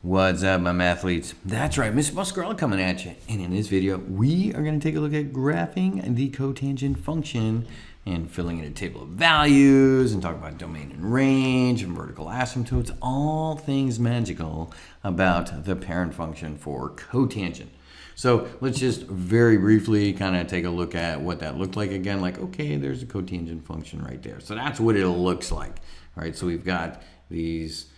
What's up, my mathletes? That's right, Mr. Muscarella coming at you. And in this video, we are going to take a look at graphing the cotangent function and filling in a table of values and talk about domain and range and vertical asymptotes, all things magical about the parent function for cotangent. So let's just very briefly kind of take a look at what that looked like again. Like, okay, there's a cotangent function right there. So that's what it looks like, right? So we've got these,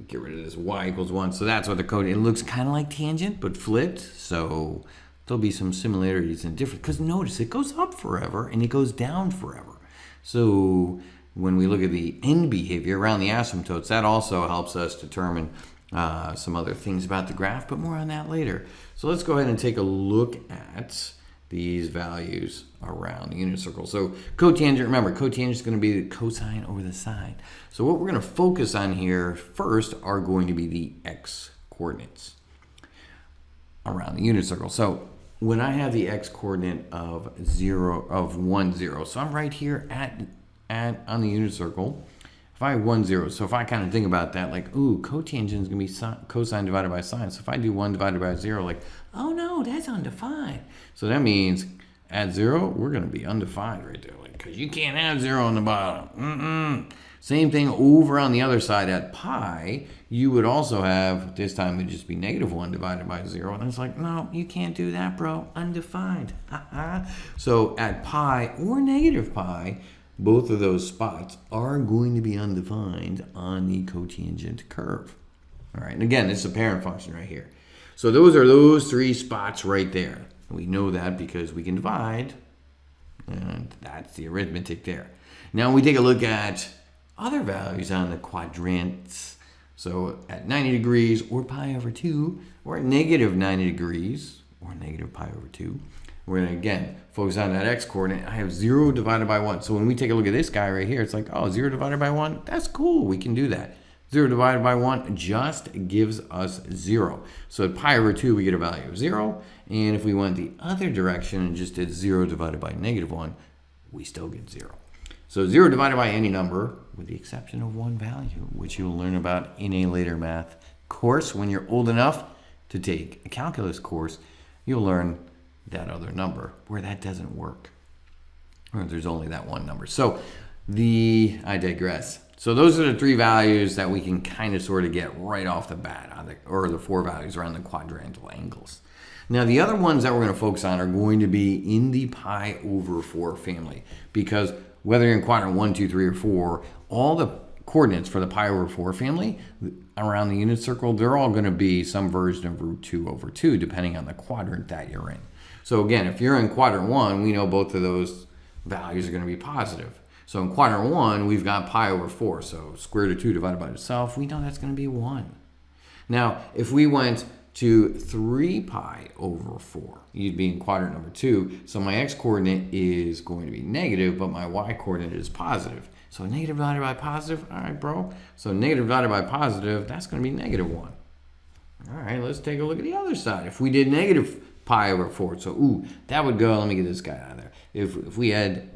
get rid of this y equals 1. So that's what the code, it looks kind of like tangent, but flipped. So there'll be some similarities and difference. Because notice, it goes up forever and it goes down forever. So when we look at the end behavior around the asymptotes, that also helps us determine some other things about the graph, but more on that later. So let's go ahead and take a look at these values around the unit circle. So cotangent, remember, cotangent is going to be the cosine over the sine. So what we're going to focus on here first are going to be the x coordinates around the unit circle. So when I have the x coordinate of 1, 0, so I'm right here on the unit circle. If I have 1, 0, so if I kind of think about that, like, ooh, cotangent is going to be cosine divided by sine. So if I do 1 divided by 0, like, oh no, that's undefined. So that means at 0, we're going to be undefined right there, like, because you can't have 0 on the bottom. Same thing over on the other side at pi. You would also have, this time it would just be -1 divided by 0. And it's like, no, you can't do that, bro. Undefined. So at pi or negative pi, both of those spots are going to be undefined on the cotangent curve. All right, and again, this is a parent function right here. So those are those three spots right there. We know that because we can divide, and that's the arithmetic there. Now we take a look at other values on the quadrants. So at 90 degrees or pi over 2, or at negative 90 degrees or negative pi over 2, we're going to, again, focus on that x coordinate. I have 0 divided by 1. So when we take a look at this guy right here, it's like, oh, 0 divided by 1, that's cool. We can do that. 0 divided by 1 just gives us 0. So at pi over 2, we get a value of 0. And if we went the other direction and just did 0 divided by -1, we still get 0. So 0 divided by any number, with the exception of one value, which you'll learn about in a later math course. When you're old enough to take a calculus course, you'll learn that other number where that doesn't work, or there's only that one number. So I digress. So those are the three values that we can kind of sort of get right off the bat, or the four values around the quadrantal angles. Now the other ones that we're going to focus on are going to be in the pi over 4 family, because whether you're in quadrant 1, 2, 3, or 4, all the coordinates for the pi over 4 family around the unit circle, they're all going to be some version of root 2 over 2, depending on the quadrant that you're in. So again, if you're in quadrant 1, we know both of those values are going to be positive. So in quadrant 1, we've got pi over 4. So square root of 2 divided by itself, we know that's going to be 1. Now, if we went to 3 pi over 4, you'd be in quadrant number 2. So my x-coordinate is going to be negative, but my y-coordinate is positive. So negative divided by positive, all right, bro. So negative divided by positive, that's going to be -1. All right, let's take a look at the other side. If we did negative pi over 4. So, ooh, that would go, let me get this guy out of there. If we had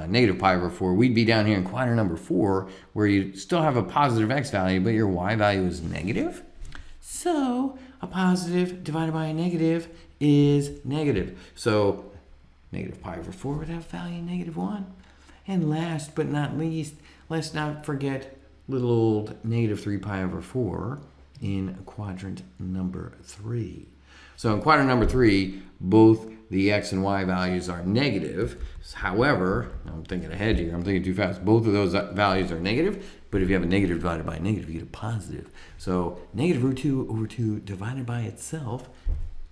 negative pi over 4, we'd be down here in quadrant number 4, where you still have a positive x value, but your y value is negative. So a positive divided by a negative is negative. So negative pi over 4 would have value -1. And last but not least, let's not forget little old -3 pi over 4 in quadrant number 3. So in quadrant number 3, both the x and y values are negative. However, I'm thinking ahead here, I'm thinking too fast. Both of those values are negative, but if you have a negative divided by a negative, you get a positive. So negative root 2 over 2 divided by itself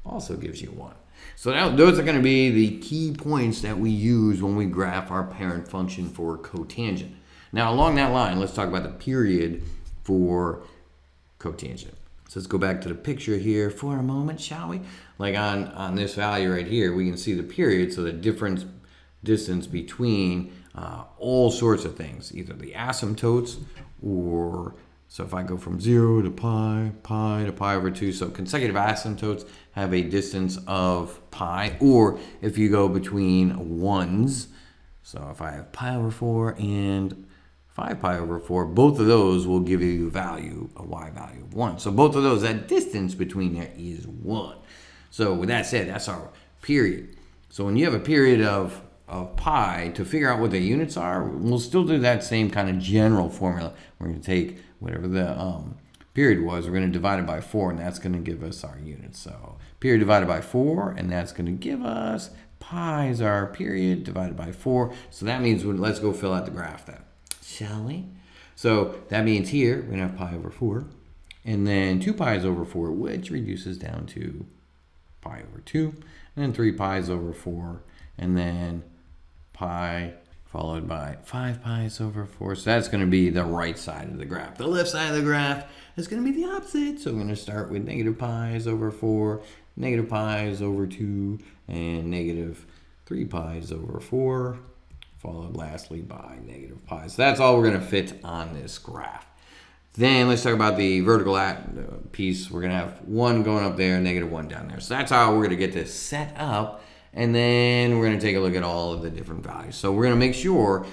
also gives you 1. So now those are going to be the key points that we use when we graph our parent function for cotangent. Now along that line, let's talk about the period for cotangent. So let's go back to the picture here for a moment, shall we? Like on this value right here, we can see the period, so the distance between all sorts of things, either the asymptotes or, so if I go from 0 to pi to pi over 2, so consecutive asymptotes have a distance of pi, or if you go between ones, so if I have pi over 4 and 5 pi over 4, both of those will give you a value, a y value of 1. So both of those, that distance between there is 1. So with that said, that's our period. So when you have a period of pi, to figure out what the units are, we'll still do that same kind of general formula. We're going to take whatever the period was, we're going to divide it by 4, and that's going to give us our units. So period divided by 4, and that's going to give us pi is our period divided by 4. So that means, let's go fill out the graph then, shall we? So that means here we're going to have pi over 4, and then 2 pi is over 4, which reduces down to pi over 2, and then 3 pi is over 4, and then pi followed by 5 pi is over 4. So that's going to be the right side of the graph. The left side of the graph is going to be the opposite. So we're going to start with negative pi is over 4, negative pi is over 2, and negative 3 pi is over 4, followed lastly by negative pi. So that's all we're going to fit on this graph. Then let's talk about the vertical piece. We're going to have 1 going up there, negative 1 down there. So that's how we're going to get this set up. And then we're going to take a look at all of the different values. So we're going to make sure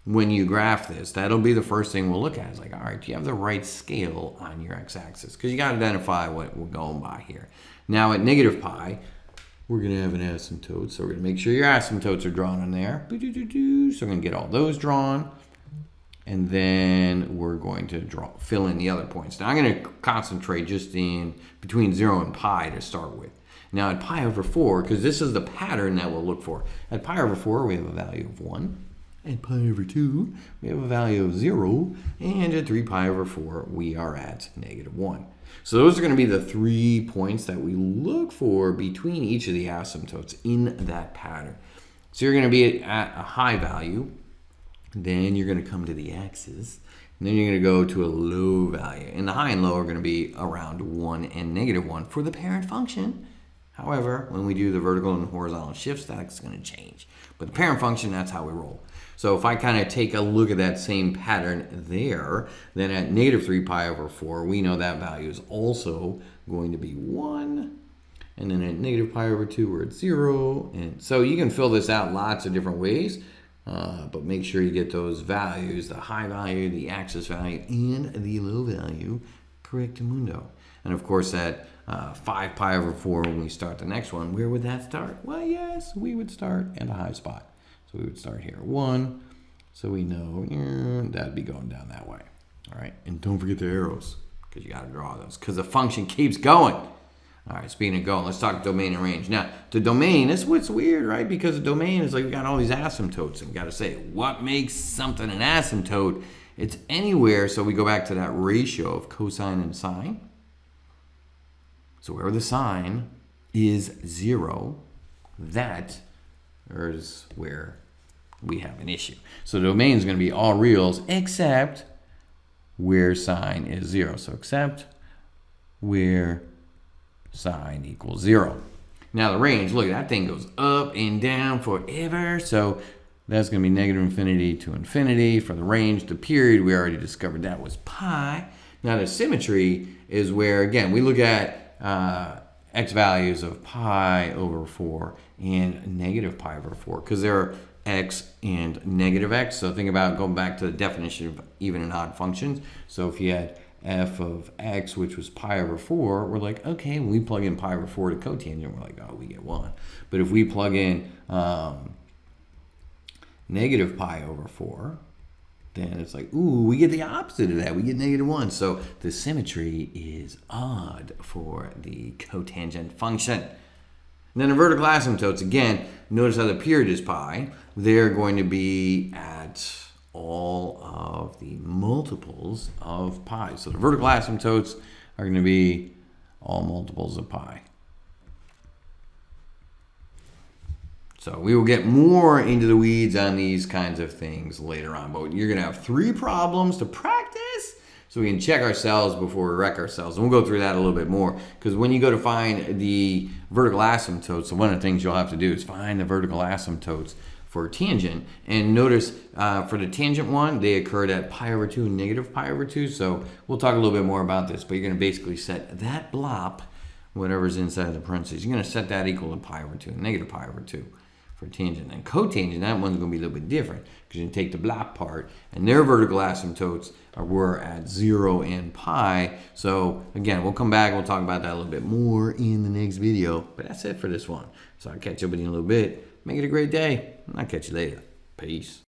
when you graph this, that'll be the first thing we'll look at. It's like, all right, do you have the right scale on your x-axis? Because you got to identify what we're going by here. Now at negative pi, we're going to have an asymptote. So we're going to make sure your asymptotes are drawn in there. So we're going to get all those drawn. And then we're going to fill in the other points. Now I'm going to concentrate just in between 0 and pi to start with. Now at pi over 4, because this is the pattern that we'll look for. At pi over 4, we have a value of 1. At pi over 2, we have a value of 0. And at 3 pi over 4, we are at negative 1. So those are going to be the 3 points that we look for between each of the asymptotes in that pattern. So you're going to be at a high value. Then you're going to come to the axis. And then you're going to go to a low value. And the high and low are going to be around 1 and negative 1 for the parent function. However, when we do the vertical and horizontal shifts, that's going to change. But the parent function, that's how we roll. So if I kind of take a look at that same pattern there, then at negative 3 pi over 4, we know that value is also going to be 1. And then at negative pi over 2, we're at 0. And so you can fill this out lots of different ways. But make sure you get those values, the high value, the axis value, and the low value correctamundo. And of course at 5 pi over 4, when we start the next one, where would that start? Well, yes, we would start at a high spot. So we would start here at 1. So we know that'd be going down that way. All right, and don't forget the arrows, because you got to draw those, because the function keeps going. All right, speaking of going, let's talk domain and range. Now, the domain, that's what's weird, right? Because the domain is like we got all these asymptotes, and we got to say, what makes something an asymptote? It's anywhere, so we go back to that ratio of cosine and sine. So wherever the sine is 0, that is where we have an issue. So the domain is going to be all reals except where sine is 0. So except where sine equals 0. Now the range, look, that thing goes up and down forever. So that's going to be negative infinity to infinity for the range. The period, we already discovered that was pi. Now the symmetry is where, again, we look at x values of pi over 4 and negative pi over 4, because there are x and negative x. So think about going back to the definition of even and odd functions. So if you had f of x, which was pi over 4, we're like, okay, when we plug in pi over 4 to cotangent, we're like, oh, we get 1. But if we plug in negative pi over 4, then it's like, ooh, we get the opposite of that. We get negative 1. So the symmetry is odd for the cotangent function. And then the vertical asymptotes, again, notice how the period is pi. They're going to be at all of the multiples of pi. So the vertical asymptotes are going to be all multiples of pi. So we will get more into the weeds on these kinds of things later on. But you're going to have 3 problems to practice so we can check ourselves before we wreck ourselves. And we'll go through that a little bit more. Because when you go to find the vertical asymptotes, so one of the things you'll have to do is find the vertical asymptotes for tangent. And notice for the tangent one, they occurred at pi over 2 and negative pi over 2. So we'll talk a little bit more about this. But you're going to basically set that blop, whatever's inside the parentheses, you're going to set that equal to pi over 2 and negative pi over 2 for for tangent. And cotangent, that one's going to be a little bit different because you take the black part and their vertical asymptotes were at 0 and pi. So again, we'll come back and we'll talk about that a little bit more in the next video. But that's it for this one. So I'll catch up with you in a little bit. Make it a great day. And I'll catch you later. Peace.